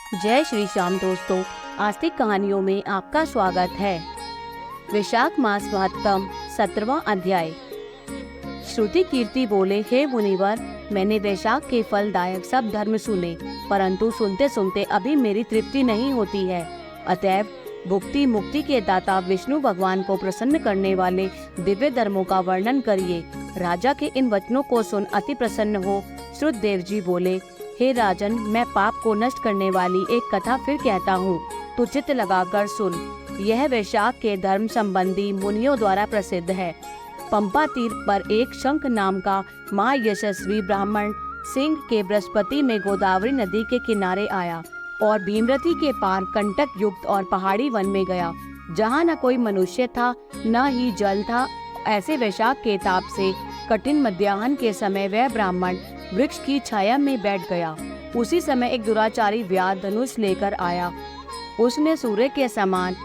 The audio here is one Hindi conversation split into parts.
जय श्री श्याम दोस्तों, आस्तिक कहानियों में आपका स्वागत है। वैशाख मास महत्तम 17वां अध्याय। श्रुति कीर्ति बोले, हे मुनिवर, मैंने वैशाख के फलदायक सब धर्म सुने, परंतु सुनते सुनते अभी मेरी तृप्ति नहीं होती है। अतएव भुक्ति मुक्ति के दाता विष्णु भगवान को प्रसन्न करने वाले दिव्य धर्मों का वर्णन करिए। राजा के इन वचनों को सुन अति प्रसन्न हो श्रुतदेव जी बोले, हे राजन, मैं पाप को नष्ट करने वाली एक कथा फिर कहता हूँ, तू चित्त लगाकर सुन। यह वैशाख के धर्म संबंधी मुनियों द्वारा प्रसिद्ध है। पंपा तीर पर एक शंख नाम का महायशस्वी ब्राह्मण सिंह के बृहस्पति में गोदावरी नदी के किनारे आया और भीमरथी के पार कंटक युक्त और पहाड़ी वन में गया, जहाँ न कोई मनुष्य था न ही जल था। ऐसे वैशाख के ताप से कठिन मध्याह्न के समय वह ब्राह्मण वृक्ष की छाया में बैठ गया। उसी समय एक दुराचारी व्याध धनुष लेकर आया। उसने सूर्य के समान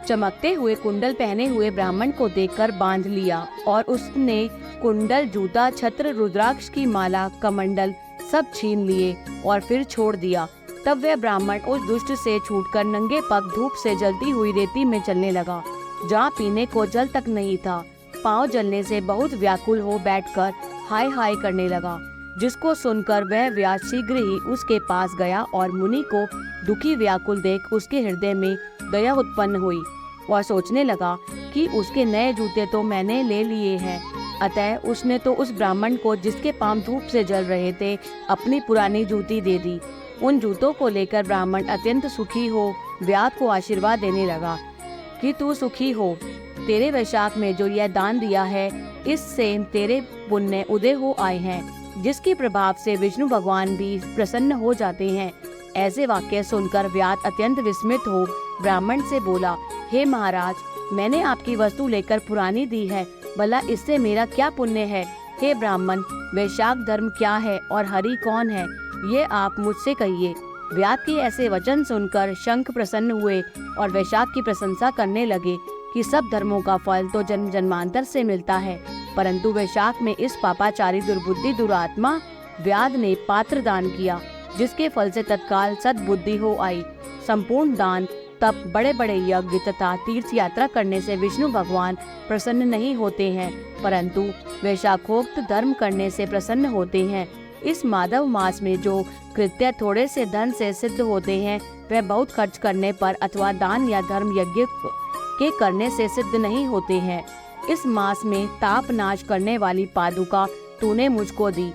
चमकते हुए कुंडल पहने हुए ब्राह्मण को देखकर बांध लिया और उसने कुंडल, जूता, छत्र, रुद्राक्ष की माला, कमंडल सब छीन लिए और फिर छोड़ दिया। तब वह ब्राह्मण उस दुष्ट से छूटकर नंगे पग धूप से जलती हुई रेती में चलने लगा, जहाँ पीने को जल तक नहीं था। पाँव जलने से बहुत व्याकुल हो बैठकर हाय हाय करने लगा, जिसको सुनकर वह व्याध शीघ्र ही उसके पास गया और मुनि को दुखी व्याकुल देख उसके हृदय में दया उत्पन्न हुई और सोचने लगा कि उसके नए जूते तो मैंने ले लिए हैं। अतः उसने तो उस ब्राह्मण को, जिसके पांव धूप से जल रहे थे, अपनी पुरानी जूती दे दी। उन जूतों को लेकर ब्राह्मण अत्यंत सुखी हो व्याध को आशीर्वाद देने लगा कि तू सुखी हो, तेरे वैशाख में जो यह दान दिया है, इससे तेरे पुण्य उदय हो आए हैं, जिसके प्रभाव से विष्णु भगवान भी प्रसन्न हो जाते हैं। ऐसे वाक्य सुनकर व्याध अत्यंत विस्मित हो ब्राह्मण से बोला, हे महाराज, मैंने आपकी वस्तु लेकर पुरानी दी है, भला इससे मेरा क्या पुण्य है? हे ब्राह्मण, वैशाख धर्म क्या है और हरि कौन है, ये आप मुझसे कहिए। व्याध के ऐसे वचन सुनकर शंख प्रसन्न हुए और वैशाख की प्रशंसा करने लगे कि सब धर्मों का फल तो जन्म जन्मांतर से मिलता है, परंतु वैशाख में इस पापाचारी दुर्बुद्धि दुरात्मा व्याध ने पात्र दान किया, जिसके फल से तत्काल सद्बुद्धि हो आई। संपूर्ण दान, तप, बड़े बड़े यज्ञ तथा तीर्थ यात्रा करने से विष्णु भगवान प्रसन्न नहीं होते हैं, परंतु वैशाखोक्त धर्म करने से प्रसन्न होते हैं। इस माधव मास में जो कृत्य थोड़े से धन से सिद्ध होते हैं, वह बहुत खर्च करने पर अथवा दान या धर्म यज्ञ के करने से सिद्ध नहीं होते हैं। इस मास में ताप नाश करने वाली पादुका तूने मुझको दी,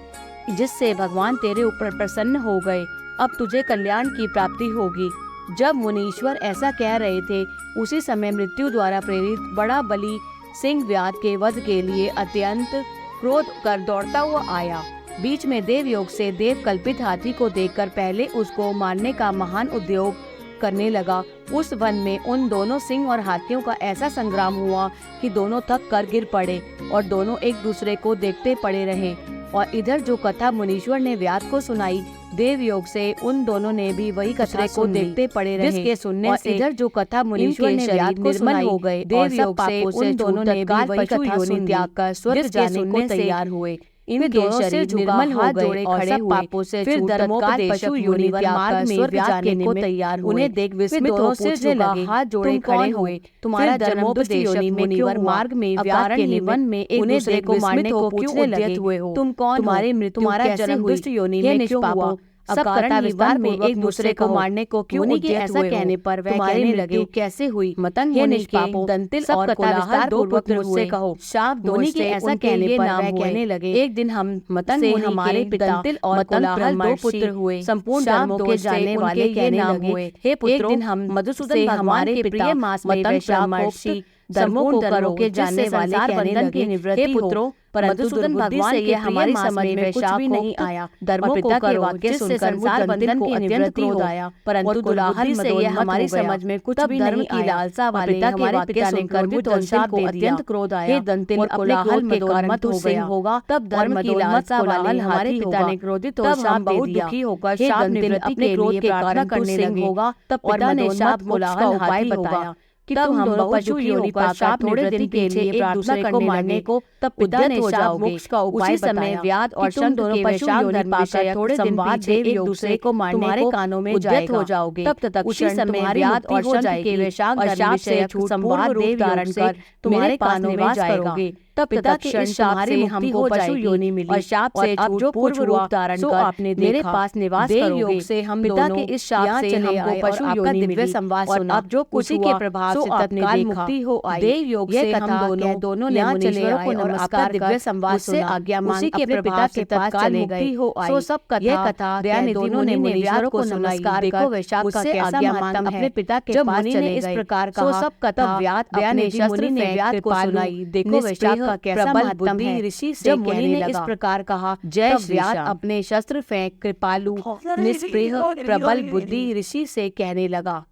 जिससे भगवान तेरे ऊपर प्रसन्न हो गए। अब तुझे कल्याण की प्राप्ति होगी। जब मुनीश्वर ऐसा कह रहे थे, उसी समय मृत्यु द्वारा प्रेरित बड़ा बली सिंह व्याध के वध के लिए अत्यंत क्रोध कर दौड़ता हुआ आया। बीच में देवयोग से देव कल्पित हाथी को देखकर पहले उसको मारने का महान उद्योग करने लगा। उस वन में उन दोनों सिंह और हाथियों का ऐसा संग्राम हुआ कि दोनों थक कर गिर पड़े और दोनों एक दूसरे को देखते पड़े रहे। और इधर जो कथा मुनीश्वर ने व्याध को सुनाई, देव योग से उन दोनों ने भी वही कथा को देखते पड़े रहे, जिसके सुनने से इधर जो कथा मुनीश्वर ने व्याध को सुनाई हो गए। देव योग से उन दोनों ने भी वही कथा सुन त्याग कर स्वर्ग जाने को तैयार हुए। इन दोनों से निर्मल हो गए और सब पापों से फिर धर्मोपदेशक पशु योनि मार्ग में स्वर्ग जाने को तैयार हुए। उन्हें देख विस्मित हो पूछने लगे, हाथ जोड़े खड़े हुए, तुम्हारा धर्मोपदेशक मुनिवर मार्ग में व्याध के वन में एक दूसरे को मारने को पूछने लगे हो, तुम कौन? तुम्हारी मृत्यु कैसे हुई? दुष्ट योनि में क्यों हुआ? सब कथा विस्तार में एक दूसरे को मारने को क्यों उद्यत ऐसा कहने पर वह कहने लगे, कैसे हुई? मतंग होने के दंतिल और कोलाहल दो पुत्र हुए, कहो। शाप दोनी के ऐसा कहने पर वह कहने लगे, एक दिन हम मतंग से हमारे पिता दंतिल और कोलाहल दो पुत्र हुए, संपूर्ण धर्मों के जानने वाले ये नाम हुए। हे पुत्रों, एक दिन हम मधुसूदन हमारे प्रिय मास में वैशाखोक्त धर्मों को करो के जानने वाले बंधन की निवृत्ति हो, परंतु भगवान से ये हमारी समझ में कुछ भी नहीं आया। धर्मों को करो जिससे संसार बंधन की निवृत्ति हो आया, परंतु दुलाहल से ये हमारी समझ में कुछ भी नहीं आया। लालसा वाले हमारे पिता ने क्रोधित और शाप को अत्यंत क्रोध आया। हे दंतिल, अपने कोलाहल के कारण तू सिंह होगा, तब धर्म की लालसा वाले हमारे पिता ने क्रोधित और शाप बहुत दुखी होकर शाप निवृत्ति अपने क्रोध के कारण करने लगे होगा, तब पिता ने शाप कोलाहल हाथी बताया। कि तुम दोनों पशु योनि पाकर थोड़े दिन के लिए एक दूसरे को मारने को तब पिता ने शाप मोक्ष का उपाय बताया। व्याध और शंख दोनों पशु योनि पाकर थोड़े दिन पीछे एक दूसरे को मारने को कानों में उद्यत हो जाओगे। तब तक उसी समय व्याध और शंख के वेशांग शाप से संवाद देव धारण कर तुम्हारे कानों में जाएगा। तब पिता के इस शाप से हमको पशु योनि मिली और शाप से अब जो पूर्व रूप धारण कर आपने मेरे पास निवास देव योग से हम पिता के इस शाप से हमको पशु योनि मिली और अब जो कुछ के प्रभाव से तत्काल मुक्ति हो आई। देव योग से हम दोनों ने मुनीश्वरों को नमस्कार दिव्य संवाद से आज्ञा मांग के पिता के तत्काल मुक्ति हो आई। सो सब कथा दोनों ने मुनीश्वरों को नमस्कार देखो वैशाख का कैसा महात्म अपने पिता के पास चले इस प्रकार कहा। सब कथा व्याध अपने शस्त्र ने व्याध को सुनाई। देखो वैशाख का कैसा महात्म है। ऋषि से मुनि ने इस प्रकार कहा। जय श्री श्याम। अपने शस्त्र फेंक कृपालु निष्प्रिय प्रबल बुद्धि ऋषि से कहने लगा।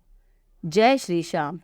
जय श्री श्याम।